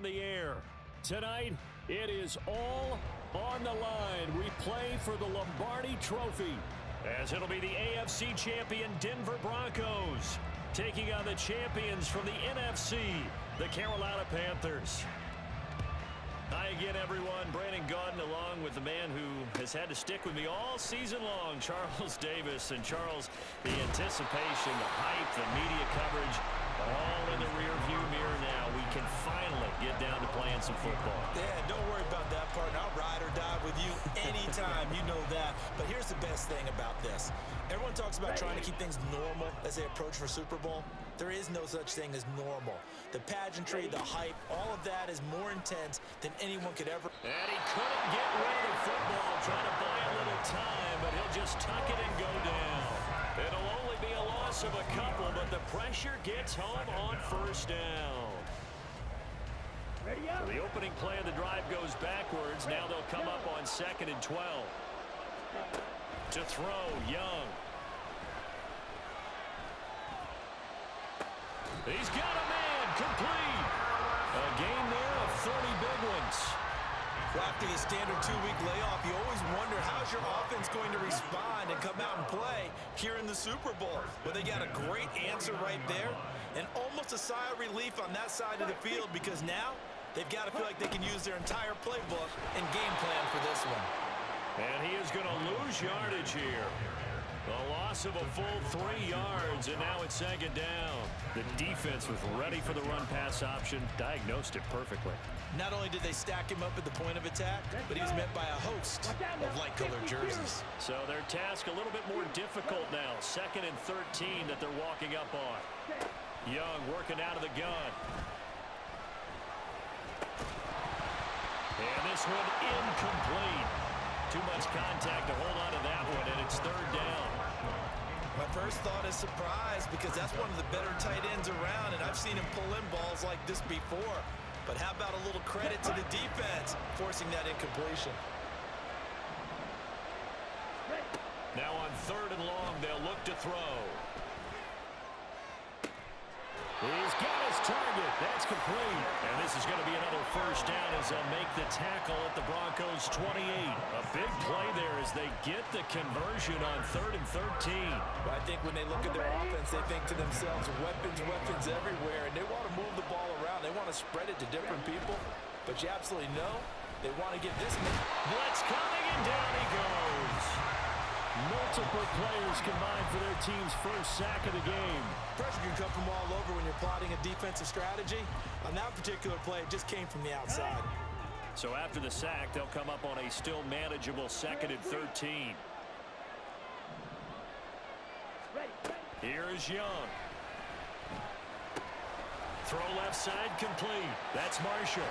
on the air. Tonight, it is all on the line. We play for the Lombardi Trophy, as it'll be the AFC champion Denver Broncos taking on the champions from the NFC, the Carolina Panthers. Hi again, everyone. Brandon Gaudin along with the man who has had to stick with me all season long, Charles Davis. And Charles, the anticipation, the hype, the media coverage, all in the rearview mirror now. We can finally get down to playing some football. Yeah, don't worry about that part. I'll ride or die with you anytime. You know that. But here's the best thing about this. Everyone talks about trying to keep things normal as they approach for Super Bowl. There is no such thing as normal. The pageantry, the hype, all of that is more intense than anyone could ever. And he couldn't get rid of the football, trying to buy a little time, but he'll just tuck it and go down. It'll only be a loss of a couple, but the pressure gets home on first down. So the opening play of the drive goes backwards. Now they'll come up on 2nd and 12. To throw, Young. He's got a man, complete. A gain there of 30 big ones. Well, after the standard 2-week layoff, you always wonder how's your offense going to respond and come out and play here in the Super Bowl. Well, they got a great answer right there and almost a sigh of relief on that side of the field because now they've got to feel like they can use their entire playbook and game plan for this one. And he is going to lose yardage here. A loss of a full 3 yards, and now it's 2nd down. The defense was ready for the run-pass option, diagnosed it perfectly. Not only did they stack him up at the point of attack, but he was met by a host of light-colored jerseys. So their task a little bit more difficult now. 2nd and 13 that they're walking up on. Young working out of the gun. And this one incomplete. Too much contact to hold on to that one, and it's 3rd down. My first thought is surprise because that's one of the better tight ends around, and I've seen him pull in balls like this before. But how about a little credit to the defense forcing that incompletion? Now on 3rd and long, they'll look to throw. He's got his target. That's complete. And this is going to be another first down as they'll make the tackle at the Broncos' 28. A big play there as they get the conversion on 3rd and 13. But I think when they look at their offense, they think to themselves, weapons everywhere, and they want to move the ball around. They want to spread it to different people. But you absolutely know they want to get this man. Blitz coming, and down he goes. Multiple players combined for their team's first sack of the game. Pressure can come from all over when you're plotting a defensive strategy. On that particular play, it just came from the outside. So after the sack, they'll come up on a still manageable 2nd and 13. Here is Young. Throw left side complete. That's Marshall.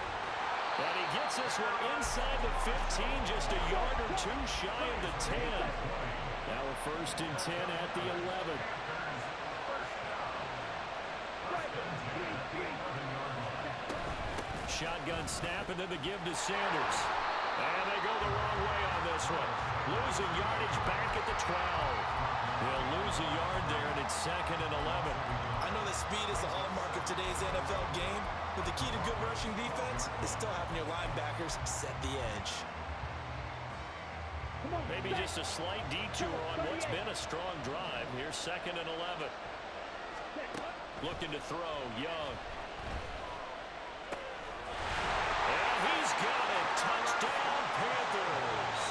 And he gets this one inside the 15, just a yard or 2 shy of the 10. Now a 1st and 10 at the 11. Shotgun snap, and then the give to Sanders. And they go the wrong way on this one. Losing yardage back at the 12. They'll lose a yard there, and it's 2nd and 11. I know that speed is the hallmark of today's NFL game, but the key to good rushing defense is still having your linebackers set the edge. Maybe just a slight detour on what's been a strong drive. Here's 2nd and 11. Looking to throw, Young. And he's got it. Touchdown, Panthers.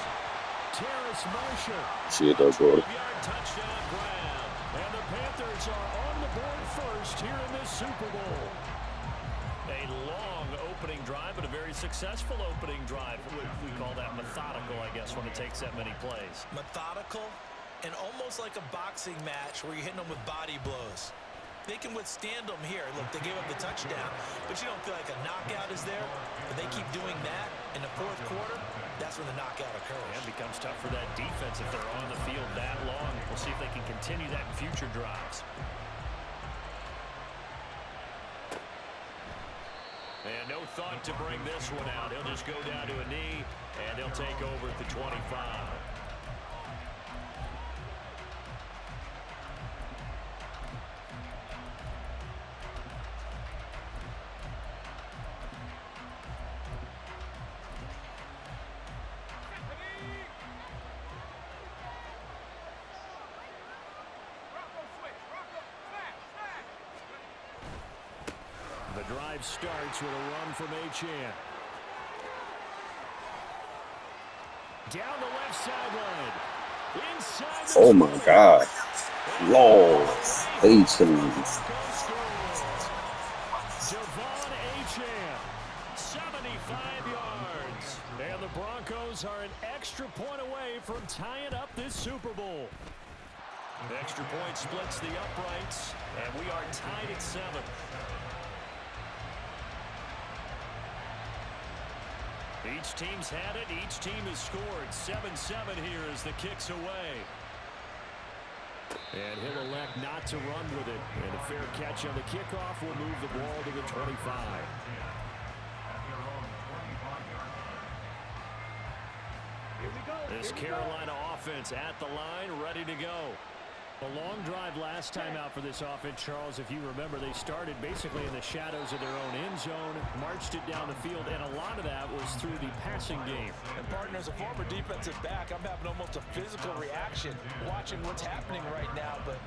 Terrace Marshall. See the goal. 12-yard touchdown grab. And the Panthers are on the board first here in this Super Bowl. A long opening drive, but a very successful opening drive. We call that methodical, I guess, when it takes that many plays. Methodical and almost like a boxing match where you're hitting them with body blows. They can withstand them here. Look, they gave up the touchdown, but you don't feel like a knockout is there. But they keep doing that in the 4th quarter, that's when the knockout occurs. And it becomes tough for that defense if they're on the field that long. We'll see if they can continue that in future drives. And no thought to bring this one out. He'll just go down to a knee, and they'll take over at the 25. drive starts with a run from Achane. Down the left sideline. Inside the Oh my God. Lord. Achane. Devon Achane, 75 yards. And the Broncos are an extra point away from tying up this Super Bowl. The extra point splits the uprights, and we are tied at 7. Each team's had it. Each team has scored. 7-7 here as the kick's away. And he'll elect not to run with it. And a fair catch on the kickoff will move the ball to the 25. This Carolina offense at the line, ready to go. A long drive last time out for this offense, Charles. If you remember, they started basically in the shadows of their own end zone, marched it down the field, and a lot of that was through the passing game. And, partner, as a former defensive back, I'm having almost a physical reaction watching what's happening right now. But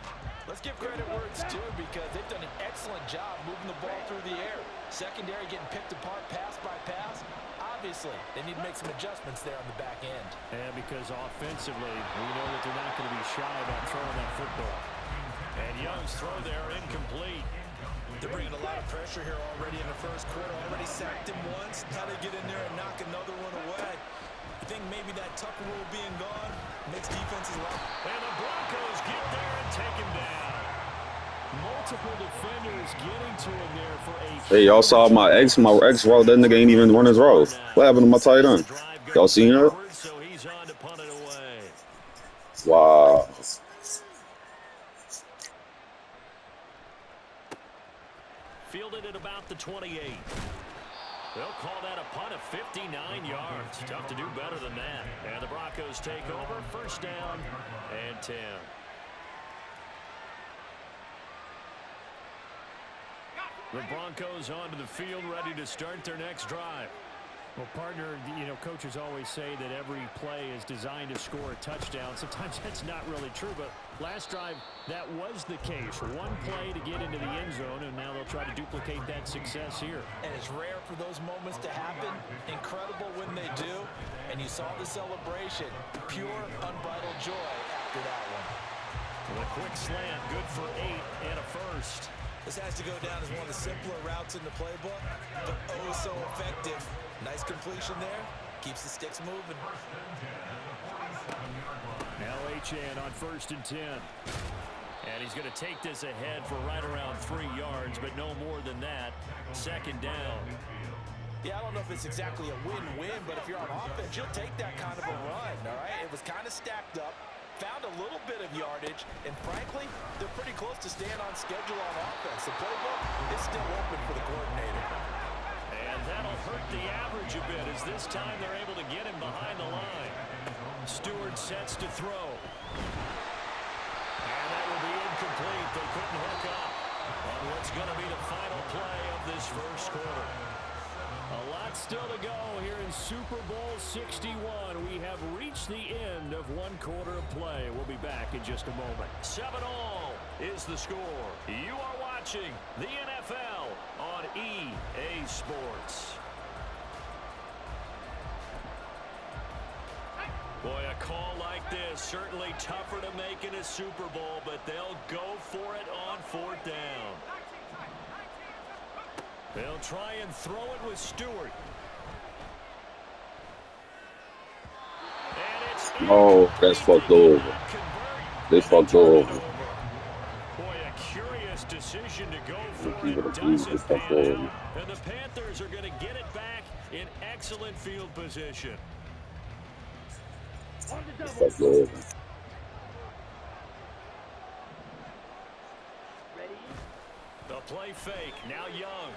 let's give credit where it's due because they've done an excellent job moving the ball through the air. Secondary getting picked apart pass by pass. Obviously, they need to make some adjustments there on the back end. And because offensively, we know that they're not going to be shy about throwing that football. And Young's throw there incomplete. They're bringing a lot of pressure here already in the first quarter. Already sacked him once. How they get in there and knock another one away. You think maybe that Tucker rule being gone makes defenses like... And the Broncos get there and take him down. Multiple defenders getting to him there for a... Hey, y'all saw my ex route. That nigga ain't even run his route. What happened to my tight end? Y'all seen that? So he's on to punt it away. Wow. Fielded at about the 28. They'll call that a punt of 59 yards. Tough to do better than that. And the Broncos take over. First down and 10. The Broncos onto the field, ready to start their next drive. Well, partner, you know, coaches always say that every play is designed to score a touchdown. Sometimes that's not really true, but last drive, that was the case. One play to get into the end zone, and now they'll try to duplicate that success here. And it's rare for those moments to happen. Incredible when they do. And you saw the celebration. Pure, unbridled joy after that one. With a quick slant, good for 8 and a first. This has to go down as one of the simpler routes in the playbook, but oh so effective. Nice completion there. Keeps the sticks moving. Now Achane on 1st and 10. And he's going to take this ahead for right around 3 yards, but no more than that. Second down. Yeah, I don't know if it's exactly a win-win, but if you're on offense, you'll take that kind of a run, all right? It was kind of stacked up. Found a little bit of yardage, and frankly, they're pretty close to staying on schedule on offense. The playbook is still open for the coordinator. And that'll hurt the average a bit as this time they're able to get him behind the line. Stewart sets to throw. And that will be incomplete. They couldn't hook up on what's going to be the final play of this first quarter. A lot still to go here in Super Bowl 61. We have reached the end of one quarter of play. We'll be back in just a moment. 7-all is the score. You are watching the NFL on EA Sports. Boy, a call like this, certainly tougher to make in a Super Bowl, but they'll go for it on 4th down. They'll try and throw it with Stewart. Oh, that's fucked over. They fucked over. Boy, a curious decision to go for it. Doesn't pan out. And the Panthers are going to get it back in excellent field position. They fucked over. The play fake. Now Young.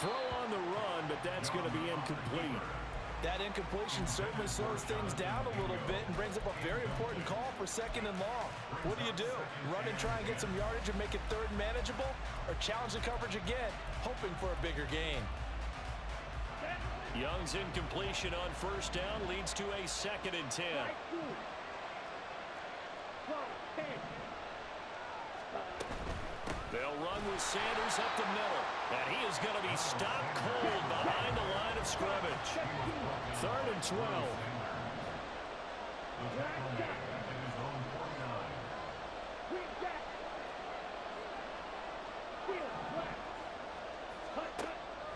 Throw on the run, but that's going to be incomplete. That incompletion certainly slows things down a little bit and brings up a very important call for 2nd and long. What do? Run and try and get some yardage and make it 3rd and manageable? Or challenge the coverage again, hoping for a bigger gain? Young's incompletion on 1st down leads to a 2nd and 10. They'll run with Sanders up the middle. And he is going to be stopped cold behind the line of scrimmage. 3rd and 12.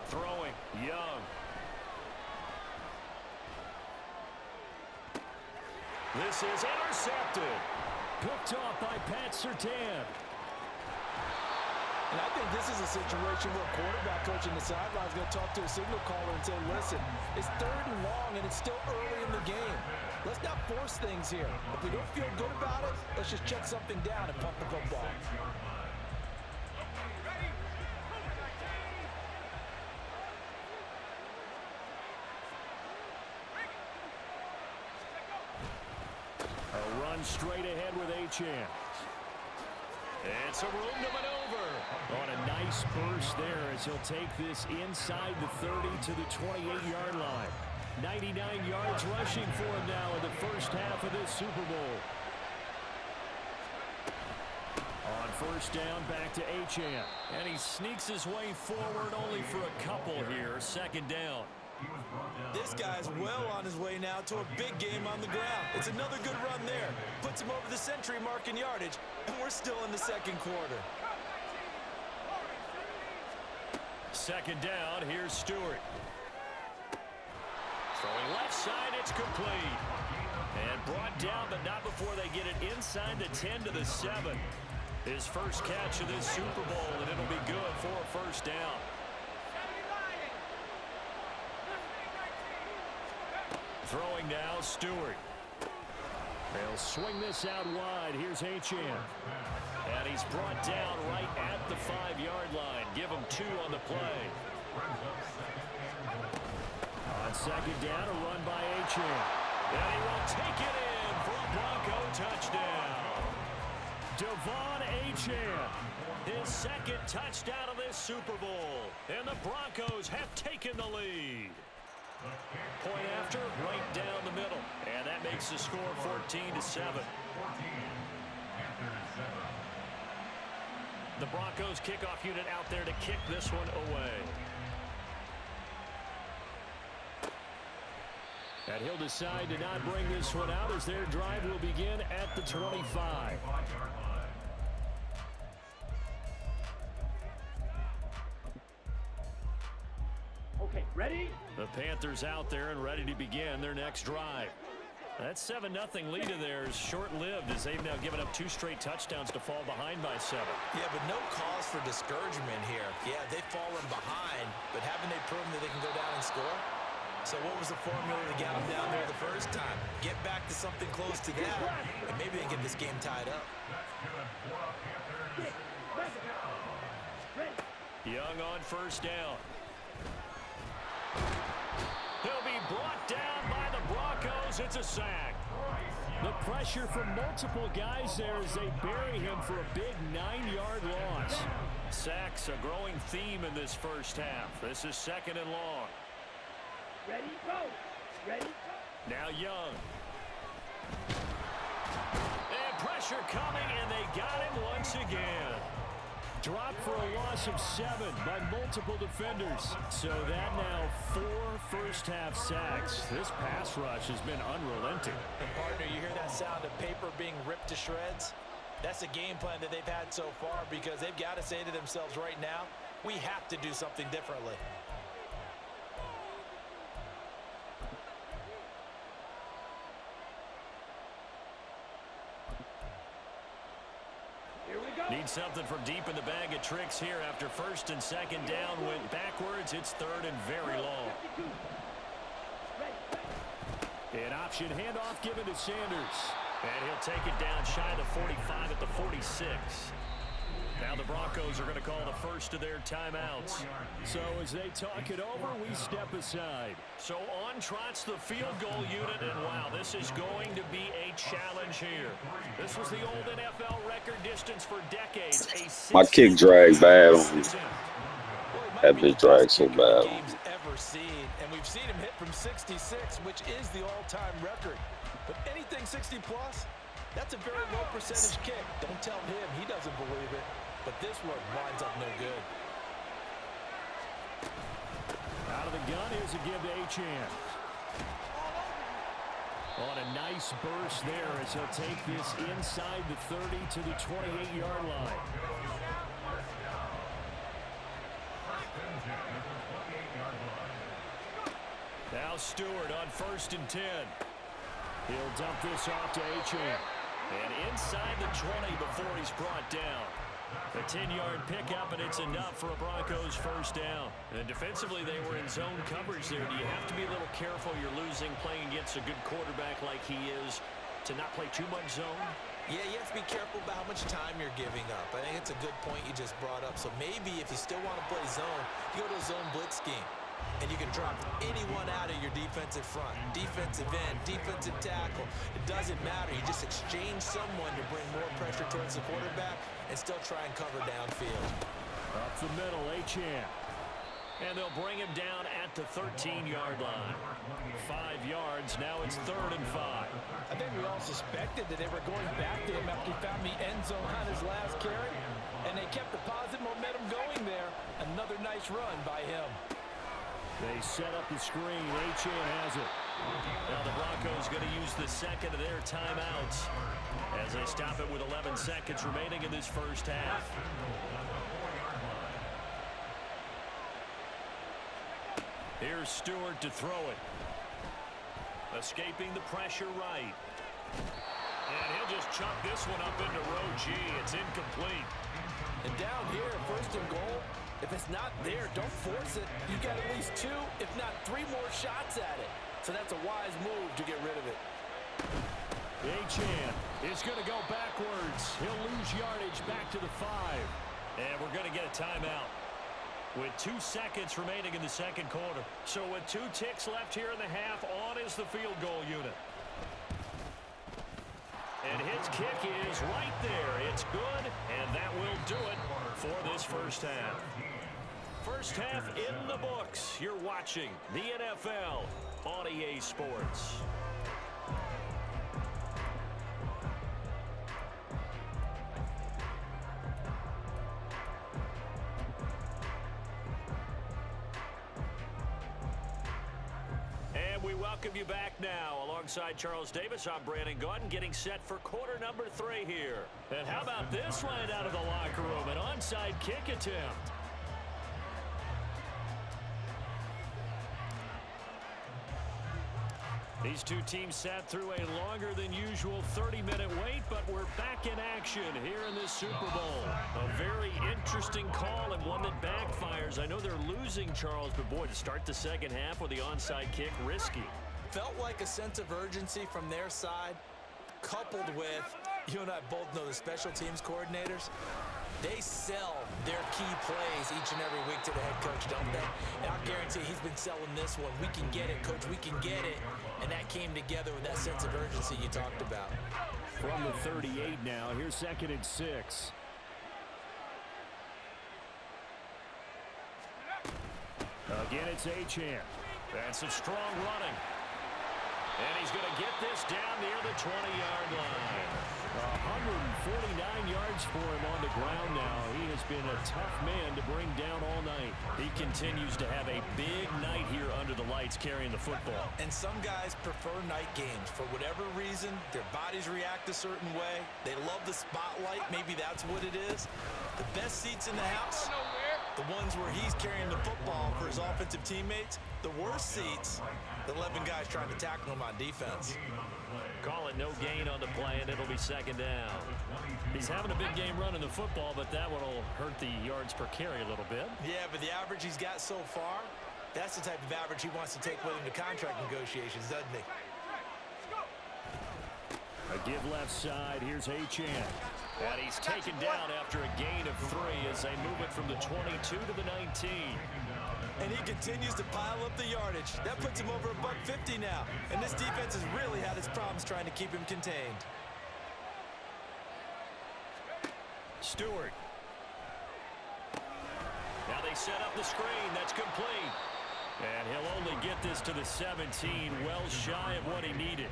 Throwing, Young. This is intercepted. Picked off by Pat Surtain. And I think this is a situation where a quarterback coach in the sideline is going to talk to a signal caller and say, listen, it's 3rd and long and it's still early in the game. Let's not force things here. If we don't feel good about it, let's just check something down and pump the football. A run straight ahead with Achane. It's a room to maneuver. On a nice burst there as he'll take this inside the 30 to the 28-yard line. 99 yards rushing for him now in the first half of this Super Bowl. On first down, back to Achane. And he sneaks his way forward only for a couple here. 2nd down. This guy's well on his way now to a big game on the ground. It's another good run there. Puts him over the century mark in yardage, and we're still in the 2nd quarter. 2nd down, here's Stewart. Throwing left side, it's complete. And brought down, but not before they get it inside the 10 to the 7. His first catch of this Super Bowl, and it'll be good for a first down. Throwing now, Stewart. They'll swing this out wide. Here's Achane. And he's brought down right at the 5-yard line. Give him 2 on the play. On 2nd down, a run by Achane. And he will take it in for a Bronco touchdown. Devon Achane, his 2nd touchdown of this Super Bowl. And the Broncos have taken the lead. Point after, right down the middle. And that makes the score 14-7. The Broncos kickoff unit out there to kick this one away. And he'll decide to not bring this one out as their drive will begin at the 25. Okay, ready? The Panthers out there and ready to begin their next drive. That 7-0 lead of theirs short-lived as they've now given up 2 straight touchdowns to fall behind by 7. Yeah, but no cause for discouragement here. Yeah, they've fallen behind, but haven't they proven that they can go down and score? So what was the formula to get them down there the first time? Get back to something close to that, and maybe they can get this game tied up. Young on first down. He'll be brought down by the Broncos. It's a sack. The pressure from multiple guys there as they bury him for a big 9-yard loss. Sacks a growing theme in this first half. This is 2nd and long. Ready, go! Ready, go! Now Young. And pressure coming, and they got him once again. Dropped for a loss of 7 by multiple defenders. So that now 4 first-half sacks. This pass rush has been unrelenting. And partner, you hear that sound of paper being ripped to shreds? That's a game plan that they've had so far because they've got to say to themselves right now, we have to do something differently. Need something from deep in the bag of tricks here after 1st and 2nd down went backwards. It's 3rd and very long. An option handoff given to Sanders. And he'll take it down shy of the 45 at the 46. Now the Broncos are going to call the first of their timeouts. So as they talk it over, we step aside. So on trots the field goal unit, and wow, this is going to be a challenge here. This was the old NFL record distance for decades. My kick drag bad on me. That bitch drag so bad. Ever seen, and we've seen him hit from 66, which is the all-time record. But anything 60 plus, that's a very low percentage kick. Don't tell him, he doesn't believe it. but this one winds up no good. Out of the gun, here's a give to Achane. On a nice burst there as he'll take this inside the 30 to the 28-yard line. Now Stewart on 1st and 10. He'll dump this off to Achane. And inside the 20 before he's brought down. A 10-yard pickup, and it's enough for a Broncos first down. And defensively, they were in zone coverage there. Do you have to be a little careful? You're losing playing against a good quarterback like he is to not play too much zone? Yeah, you have to be careful about how much time you're giving up. I think it's a good point you just brought up. So maybe if you still want to play zone, you go to a zone blitz scheme. And you can drop anyone out of your defensive front. Defensive end, defensive tackle. It doesn't matter. You just exchange someone to bring more pressure towards the quarterback and still try and cover downfield. Up the middle, Achane. And they'll bring him down at the 13-yard line. 5 yards, now it's 3rd and 5. I think we all suspected that they were going back to him after he found the end zone on his last carry. And they kept the positive momentum going there. Another nice run by him. They set up the screen. Achane has it. Now the Broncos going to use the second of their timeouts as they stop it with 11 seconds remaining in this first half. Here's Stewart to throw it. Escaping the pressure right. And he'll just chuck this one up into row G. It's incomplete. And down here, 1st and goal. If it's not there, don't force it. You've got at least 2, if not 3 more shots at it. So that's a wise move to get rid of it. Achane is going to go backwards. He'll lose yardage back to the 5. And we're going to get a timeout with 2 seconds remaining in the second quarter. So with 2 ticks left here in the half, on is the field goal unit. And his kick is right there. It's good, and that will do it for this first half. First half in the books. You're watching the NFL on EA Sports. And we welcome you back now. Alongside Charles Davis, I'm Brandon Gaudin, getting set for quarter number 3 here. And how about this right out of the locker room? An onside kick attempt. These two teams sat through a longer than usual 30-minute wait, but we're back in action here in this Super Bowl. A very interesting call and one that backfires. I know they're losing, Charles, but boy, to start the second half with the onside kick, risky. Felt like a sense of urgency from their side, coupled with, you and I both know the special teams coordinators, they sell their key plays each and every week to the head coach, don't they? And I'll guarantee he's been selling this one. We can get it, coach, we can get it. And that came together with that sense of urgency you talked about. From the 38 now, here's 2nd and 6. Again, it's Achane. And some strong running. And he's going to get this down near the 20-yard line. 149 yards for him on the ground now. He has been a tough man to bring down all night. He continues to have a big night here under the lights carrying the football. And some guys prefer night games. For whatever reason, their bodies react a certain way. They love the spotlight. Maybe that's what it is. The best seats in the house, the ones where he's carrying the football for his offensive teammates. The worst seats, the 11 guys trying to tackle him on defense. Call it no gain on the play, and it'll be 2nd down. He's having a big game running the football, but that one will hurt the yards per carry a little bit. Yeah, but the average he's got so far, that's the type of average he wants to take with him to contract negotiations, doesn't he? A give left side. Here's Achane. And he's taken down after a gain of 3 as they move it from the 22 to the 19. And he continues to pile up the yardage. That puts him over $150 now. And this defense has really had its problems trying to keep him contained. Stewart. Now they set up the screen. That's complete. And he'll only get this to the 17, well shy of what he needed.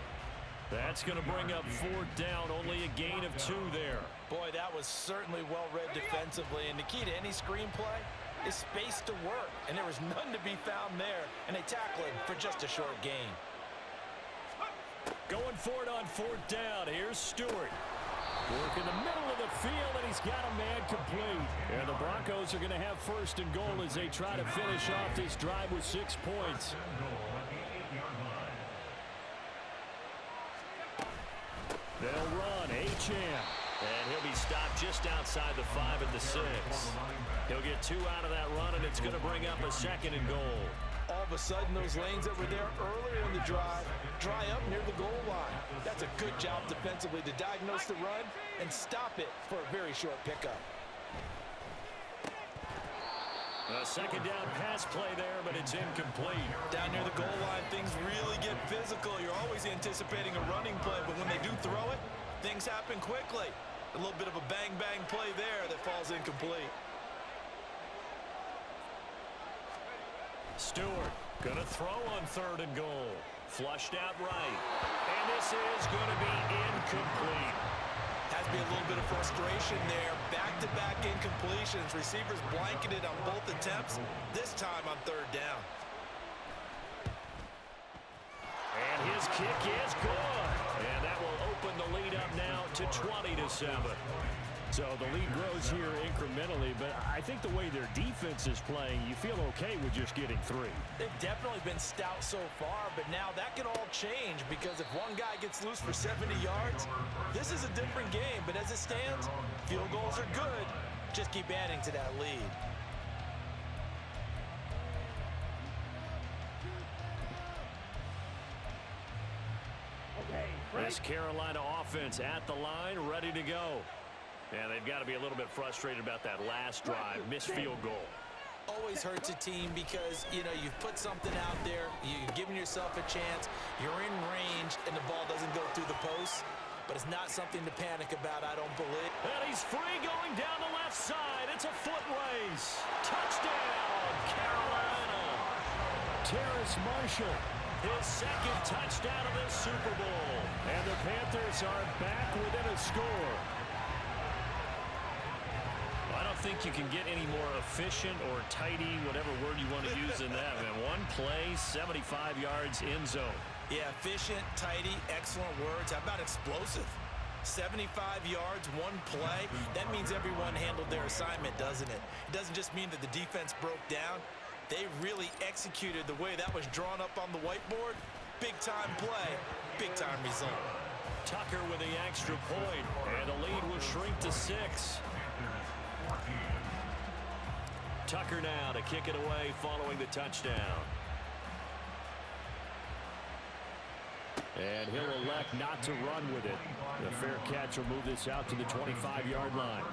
That's going to bring up 4th down, only a gain of 2 there. Boy, that was certainly well read defensively, and the key to any screenplay is space to work, and there was none to be found there, and they tackle him for just a short gain. Going for it on 4th down. Here's Stewart. Work in the middle of the field, and he's got a man complete. And the Broncos are going to have 1st and goal as they try to finish off this drive with 6 points. They'll run Achane. And he'll be stopped just outside the 5 at the 6. He'll get 2 out of that run, and it's going to bring up a 2nd and goal. All of a sudden, those lanes that were there earlier in the drive dry up near the goal line. That's a good job defensively to diagnose the run and stop it for a very short pickup. A 2nd down pass play there, but it's incomplete. Down near the goal line, things really get physical. You're always anticipating a running play, but when they do throw it, things happen quickly. A little bit of a bang-bang play there that falls incomplete. Stewart going to throw on 3rd and goal. Flushed out right. And this is going to be incomplete. Has to be a little bit of frustration there. Back-to-back incompletions. Receivers blanketed on both attempts, this time on 3rd down. And his kick is good. And that will open the lead up now to 20-7. So the lead grows here incrementally, but I think the way their defense is playing, you feel okay with just getting 3. They've definitely been stout so far, but now that can all change because if one guy gets loose for 70 yards, this is a different game. But as it stands, field goals are good. Just keep adding to that lead. This Carolina offense at the line, ready to go. And they've got to be a little bit frustrated about that last drive, missed field goal. Always hurts a team because, you know, you've put something out there, you've given yourself a chance, you're in range, and the ball doesn't go through the post. But it's not something to panic about, I don't believe. And he's free going down the left side. It's a foot race. Touchdown, Carolina. Terrace Marshall, his 2nd touchdown of this Super Bowl. And the Panthers are back within a score. I don't think you can get any more efficient or tidy, whatever word you want to use in that. Man, one play, 75 yards in zone. Yeah, efficient, tidy, excellent words. How about explosive? 75 yards, one play. That means everyone handled their assignment, doesn't it? It doesn't just mean that the defense broke down. They really executed the way that was drawn up on the whiteboard. Big-time play, big-time result. Tucker with the extra point, and the lead will shrink to 6. Tucker now to kick it away following the touchdown. And he'll elect not to run with it. The fair catch will move this out to the 25-yard line.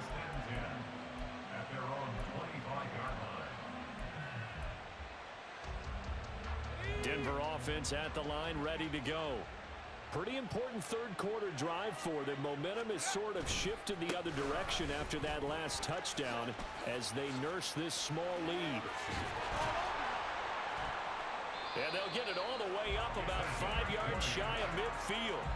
Denver offense at the line, ready to go. Pretty important 3rd quarter drive for them. Momentum has sort of shifted the other direction after that last touchdown as they nurse this small lead. And they'll get it all the way up about 5 yards shy of midfield.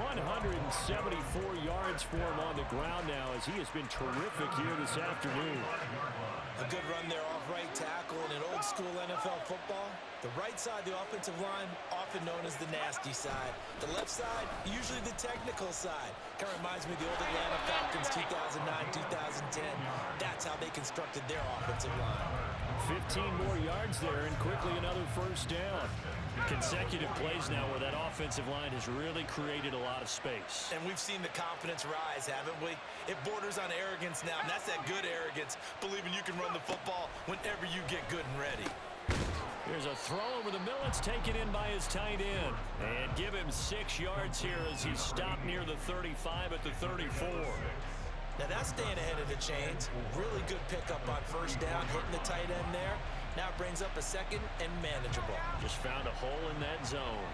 174 yards for him on the ground now as he has been terrific here this afternoon. A good run there off right tackle in an old-school NFL football. The right side, the offensive line, often known as the nasty side. The left side, usually the technical side. Kind of reminds me of the old Atlanta Falcons 2009, 2010. That's how they constructed their offensive line. 15 more yards there and quickly another 1st down. Consecutive plays now where that offensive line has really created a lot of space. And we've seen the confidence rise, haven't we? It borders on arrogance now, and that's that good arrogance, believing you can run the football whenever you get good and ready. Here's a throw over the middle. It's taken in by his tight end. And give him 6 yards here as he's stopped near the 35 at the 34. Now that's staying ahead of the chains. Really good pickup on 1st down, hitting the tight end there. Now it brings up a 2nd and manageable. Just found a hole in that zone.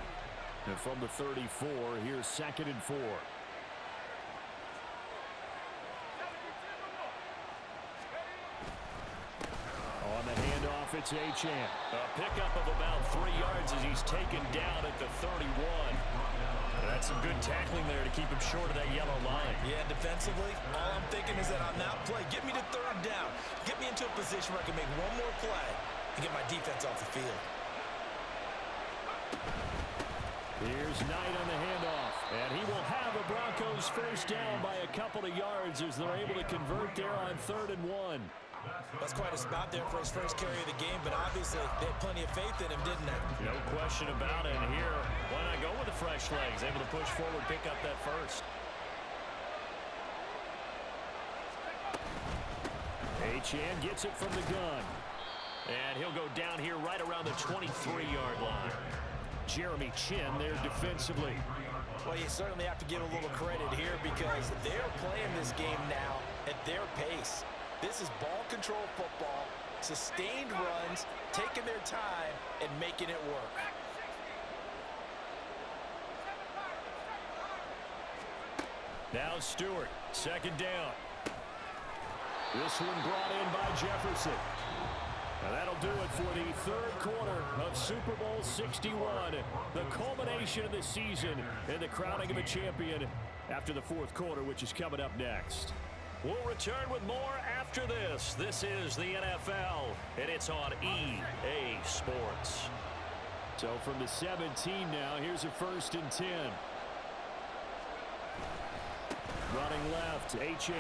And from the 34, here's 2nd and 4. On the handoff. handoff, it's Achane. A pickup of about 3 yards as he's taken down at the 31. That's some good tackling there to keep him short of that yellow line. Yeah, defensively, all I'm thinking is that on that play, get me to 3rd down. Get me into a position where I can make one more play and get my defense off the field. Here's Knight on the handoff, and he will have the Broncos first down by a couple of yards as they're able to convert there on 3rd and 1. That's quite a spot there for his first carry of the game, but obviously they had plenty of faith in him, didn't they? No question about it. And here, why not go with the fresh legs? Able to push forward, pick up that first. Achane gets it from the gun. And he'll go down here right around the 23-yard line. Jeremy Chinn there defensively. Well, you certainly have to give a little credit here because they're playing this game now at their pace. This is ball control football, sustained runs, taking their time, and making it work. Now Stewart, 2nd down. This one brought in by Jefferson. And that'll do it for the 3rd quarter of Super Bowl 61. The culmination of the season and the crowning of a champion after the 4th quarter, which is coming up next. We'll return with more after this. This is the NFL, and it's on EA Sports. So from the 17 now, here's a 1st and 10. Running left, Achane.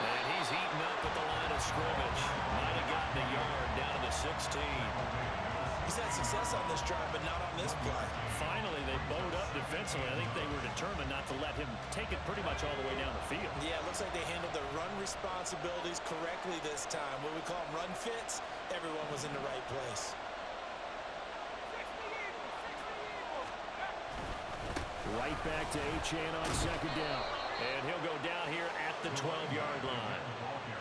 And he's eaten up at the line of scrimmage. Might have gotten a yard down to the 16. He's had success on this drive, but not on this play. Finally, they bowed up defensively. I think they were determined not to let him take it pretty much all the way down the field. Yeah, it looks like they handled their run responsibilities correctly this time. What we call them run fits, everyone was in the right place. Right back to Achane on 2nd down. And he'll go down here at the 12-yard line.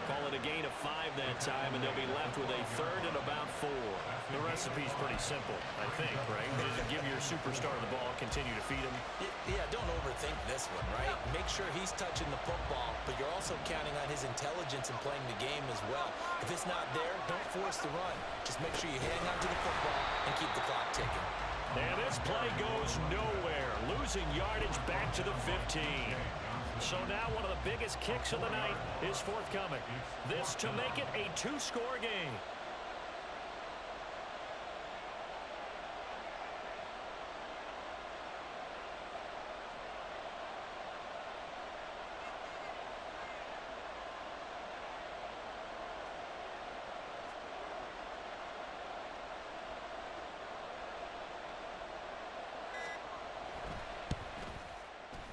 Call it a gain of 5 that time, and they'll be left with a 3rd and about 4. The recipe's pretty simple, I think, right? Just give your superstar the ball, continue to feed him. Yeah, don't overthink this one, right? Make sure he's touching the football, but you're also counting on his intelligence in playing the game as well. If it's not there, don't force the run. Just make sure you hang on to the football and keep the clock ticking. And this play goes nowhere. Losing yardage back to the 15. So now one of the biggest kicks of the night is forthcoming. This to make it a 2-score game.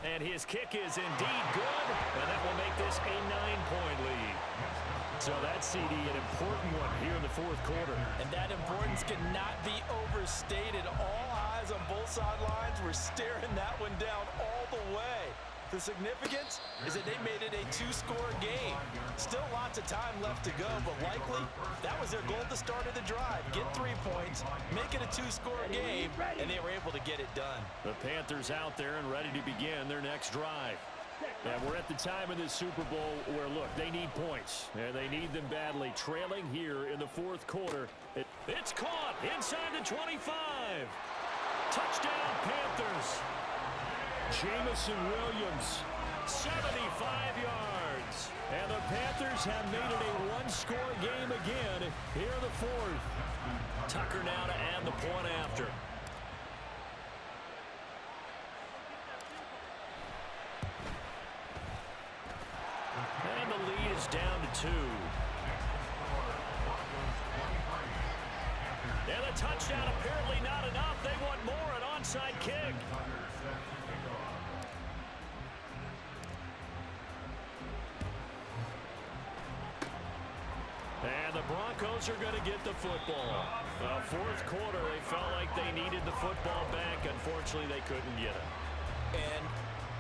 And his kick is indeed good, and that will make this a 9-point lead. So that's, CD, an important one here in the 4th quarter. And that importance cannot be overstated. All eyes on both sidelines were staring that one down all the way. The significance is that they made it a 2-score game. Still lots of time left to go, but likely that was their goal at the start of the drive. Get 3 points, make it a 2-score game, and they were able to get it done. The Panthers out there and ready to begin their next drive. And we're at the time in the Super Bowl where, look, they need points, and they need them badly. Trailing here in the 4th quarter. It's caught inside the 25. Touchdown, Panthers. Jameson Williams, 75 yards. And the Panthers have made it a 1-score game again here in the 4th. Tucker now to add the point after. And the lead is down to 2. And the touchdown apparently not enough. They want more, an onside kick. And the Broncos are going to get the football. 4th quarter, they felt like they needed the football back. Unfortunately, they couldn't get it. And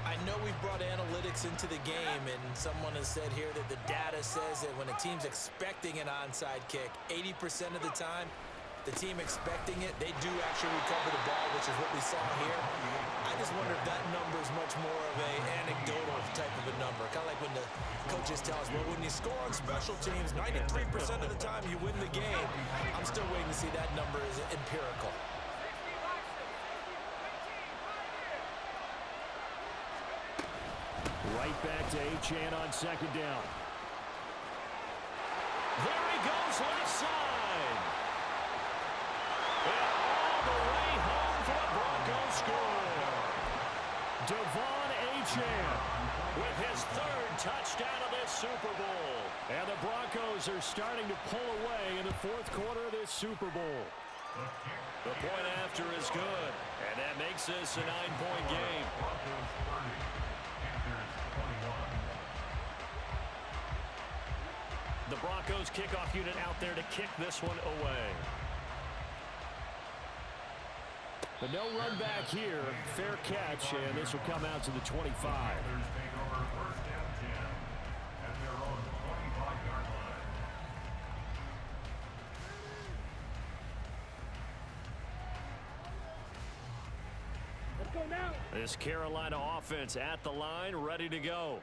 I know we've brought analytics into the game, and someone has said here that the data says that when a team's expecting an onside kick, 80% of the time, the team expecting it, they do actually recover the ball, which is what we saw here. I just wonder if that number is much more of an anecdotal type of a number. Kind of like when the coaches tell us, well, when you score on special teams, 93% of the time you win the game. Obviously, that number is empirical. Right back to Achane on second down. There he goes, left side. And all the way home for the Broncos score. Devon Achane with his third touchdown of this Super Bowl. And the Broncos are starting to pull away in the fourth quarter of this Super Bowl. The point after is good, and that makes this a 9-point game. The Broncos kickoff unit out there to kick this one away. But no run back here. Fair catch, and this will come out to the 25. Let's go now. This Carolina offense at the line, ready to go.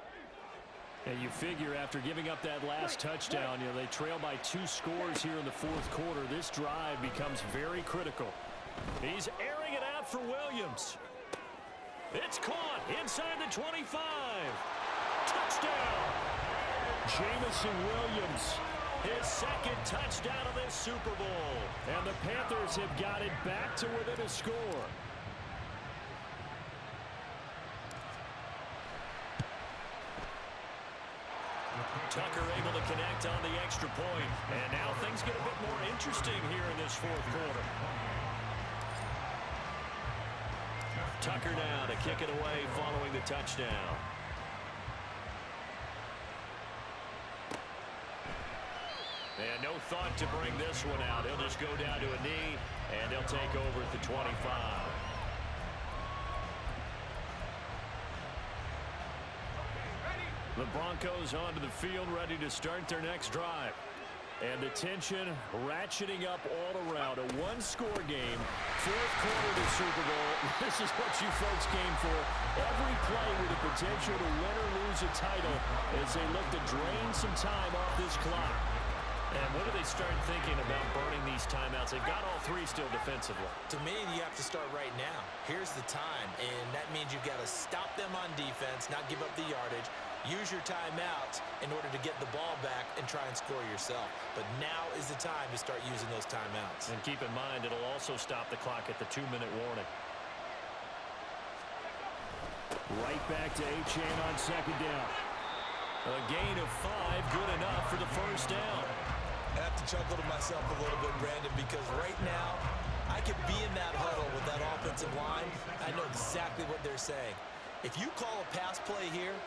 And you figure after giving up that last touchdown, they trail by 2 scores here in the fourth quarter. This drive becomes very critical. He's airing it out for Williams. It's caught inside the 25. Touchdown. Jamison Williams, his second touchdown of this Super Bowl. And the Panthers have got it back to within a score. Tucker able to connect on the extra point. And now things get a bit more interesting here in this fourth quarter. Tucker now to kick it away following the touchdown. And no thought to bring this one out. He'll just go down to a knee, and they'll take over at the 25. The Broncos onto the field, ready to start their next drive. And the tension ratcheting up all around. A one-score game, fourth quarter of the Super Bowl. This is what you folks came for. Every play with the potential to win or lose a title as they look to drain some time off this clock. And when do they start thinking about burning these timeouts? They've got all 3 still defensively. To me, you have to start right now. Here's the time, and that means you've got to stop them on defense, not give up the yardage. Use your timeouts in order to get the ball back and try and score yourself. But now is the time to start using those timeouts. And keep in mind, it'll also stop the clock at the 2-minute warning. Right back to Achane on second down. A gain of 5, good enough for the first down. I have to chuckle to myself a little bit, Brandon, because right now I could be in that huddle with that offensive line. I know exactly what they're saying. If you call a pass play here,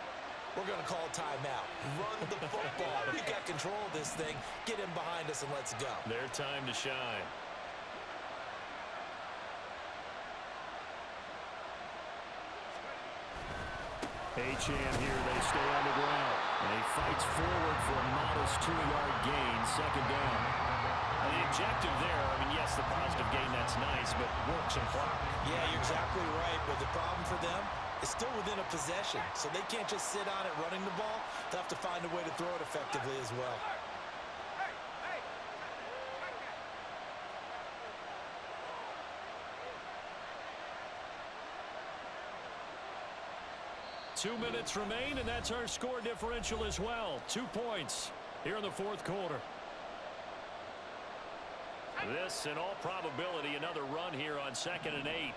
we're going to call a timeout. Run the football. We got control of this thing. Get in behind us and let's go. Their time to shine. Achane here, they stay on the ground. And he fights forward for a modest 2-yard gain, second down. And the objective there, yes, the positive gain, that's nice, but work some clock. Yeah, you're exactly right, but the problem for them is still within a possession, so they can't just sit on it running the ball. They'll have to find a way to throw it effectively as well. 2 minutes remain, and that's our score differential as well. 2 points here in the fourth quarter. This, in all probability, another run here on 2nd and 8.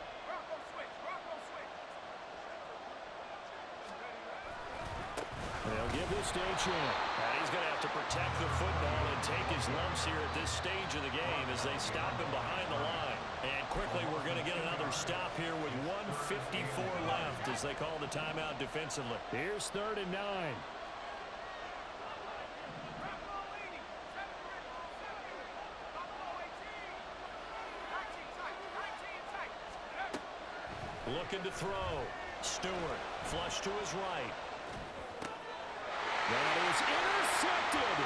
They'll give this to Achane. He's going to have to protect the football and take his lumps here at this stage of the game as they stop him behind the line. And quickly, we're going to get another stop here with 1:54 left as they call the timeout defensively. Here's 3rd and 9. Looking to throw. Stewart, flush to his right. That is intercepted.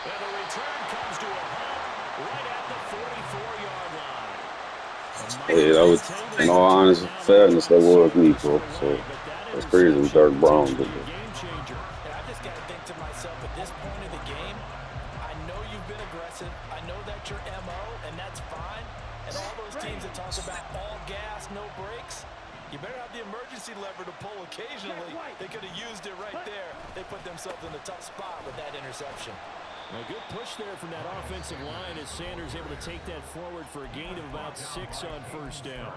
And the return comes to a halt right at the 44-yard line. Yeah, that was, in all honest fairness, that was me, bro. So that's crazy what Derek Brown did. And I just got to think to myself, at this point of the game, I know you've been aggressive. I know that's your MO, and that's fine. And all those teams that talk about all gas, no brakes, you better have the emergency lever to pull occasionally. They could have used it right there. They put themselves in a tough spot with that interception. A good push there from that offensive line as Sanders able to take that forward for a gain of about 6 on first down.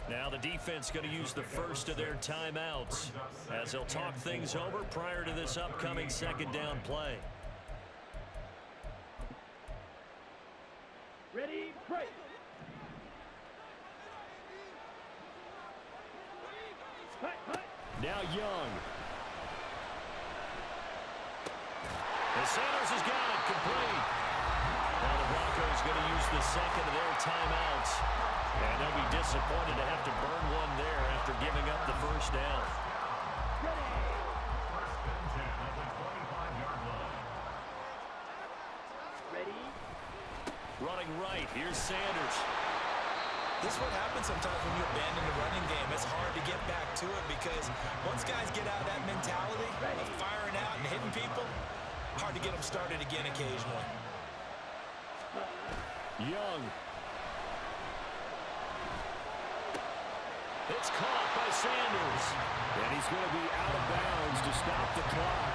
Now the defense going to use the first of their timeouts as they'll talk things over prior to this upcoming second down play. Ready, break. Hut, hut. Now Young. And Sanders has got it complete. Now the Broncos going to use the second of their timeouts. And they'll be disappointed to have to burn one there after giving up the first down. Ready. Running right, here's Sanders. This is what happens sometimes when you abandon the running game. It's hard to get back to it because once guys get out of that mentality of firing out and hitting people, hard to get them started again occasionally. Young. It's caught by Sanders. And he's going to be out of bounds to stop the clock.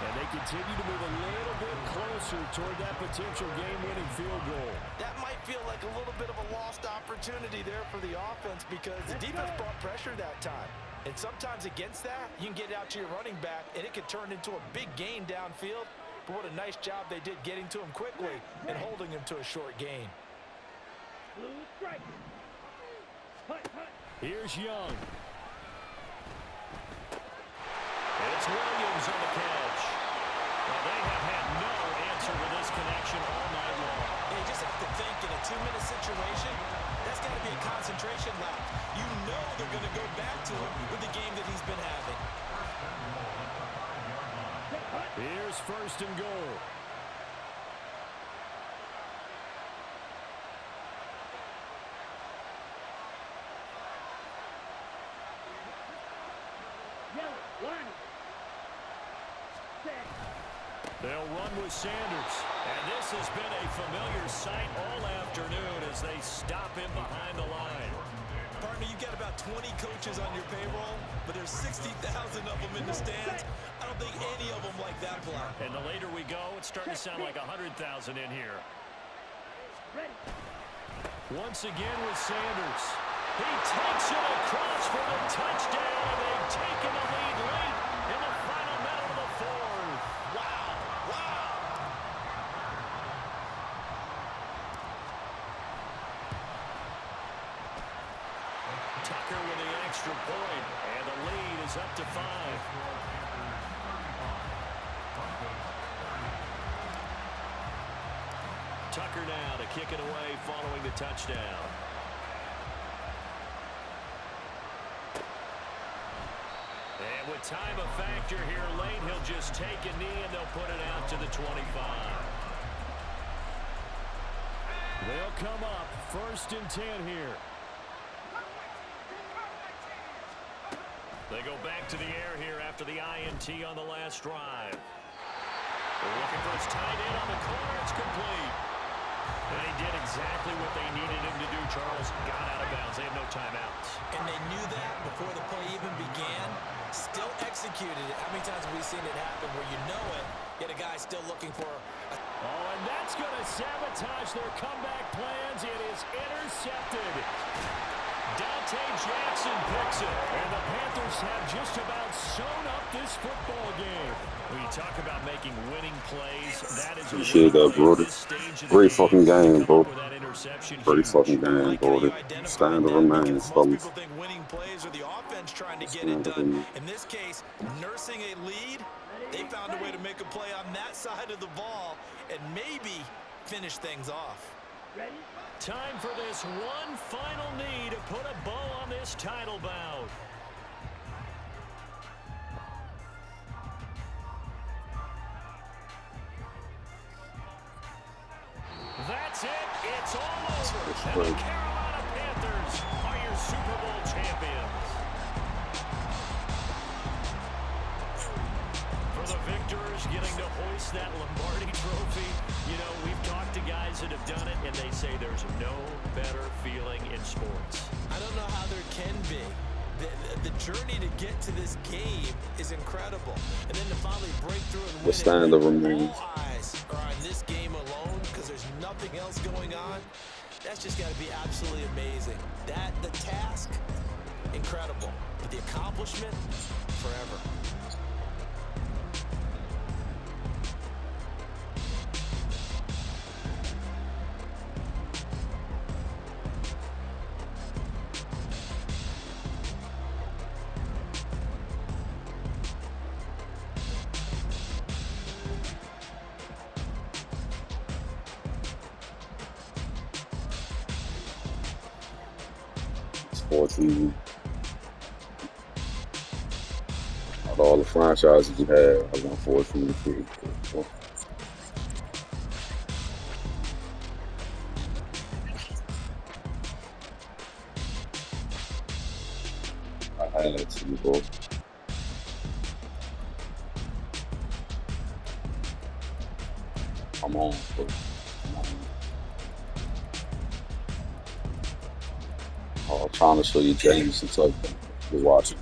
And they continue to move a little bit closer toward that potential game-winning field goal. That might feel like a little bit of a lost opportunity there for the offense because the defense brought pressure that time. And sometimes against that, you can get out to your running back, and it could turn into a big gain downfield. But what a nice job they did getting to him quickly and holding him to a short gain. Blue strike. Hut, hut. Here's Young. It's Williams on the catch. Well, they have had no answer for this connection all night long. You just have to think in a 2-minute situation, that's got to be a concentration lap. You know they're going to go back to him with the game that he's been having. Here's first and goal. Yellow, line. Set. They'll run with Sanders. And this has been a familiar sight all afternoon as they stop him behind the line. Partner, you've got about 20 coaches on your payroll, but there's 60,000 of them in the stands. I don't think any of them like that play. And the later we go, it's starting to sound like 100,000 in here. Ready. Once again with Sanders. He takes it across for the touchdown, and they've taken the lead late in the final minute of the fourth. Wow, wow. Tucker with the extra point, and the lead is up to 5. Tucker now to kick it away following the touchdown. And with time a factor here late, he'll just take a knee and they'll put it out to the 25. They'll come up 1st and 10 here. They go back to the air here after the INT on the last drive. They're looking for his tight end on the corner. It's complete. And he did exactly what they needed him to do, Charles. Got out of bounds. They have no timeouts. And they knew that before the play even began. Still executed it. How many times have we seen it happen where you know it, yet a guy still looking for a... Oh, and that's going to sabotage their comeback plans. It is intercepted. Dante Jackson picks it. And the Panthers have just about sewn up this football game. When you talk about making winning plays, that is a Shit, Brody. Great fucking game, bro. Great fucking game, Brody. Stand over man, Most people think winning plays are the offense trying to get it done. In this case, nursing a lead, they found a way to make a play on that side of the ball and maybe finish things off. Ready. Time for this one final knee to put a bow on this title bout. That's it. It's all over. And the Carolina Panthers are your Super Bowl champions. For For the victors getting to hoist that Lombardi trophy, you know, we've talked to guys that have done it, and they say there's no better feeling in sports. I don't know how there can be. The journey to get to this game is incredible. And then to finally break through and win The stand it, remains. all eyes are on this game alone because there's nothing else going on. That's just got to be absolutely amazing. The task, incredible. But the accomplishment, forever. Sports season. Out of all the franchises you had, I won 14 feet. I had to go. Come on, bro. Come on. I'm trying to show you James and stuff. Just watching.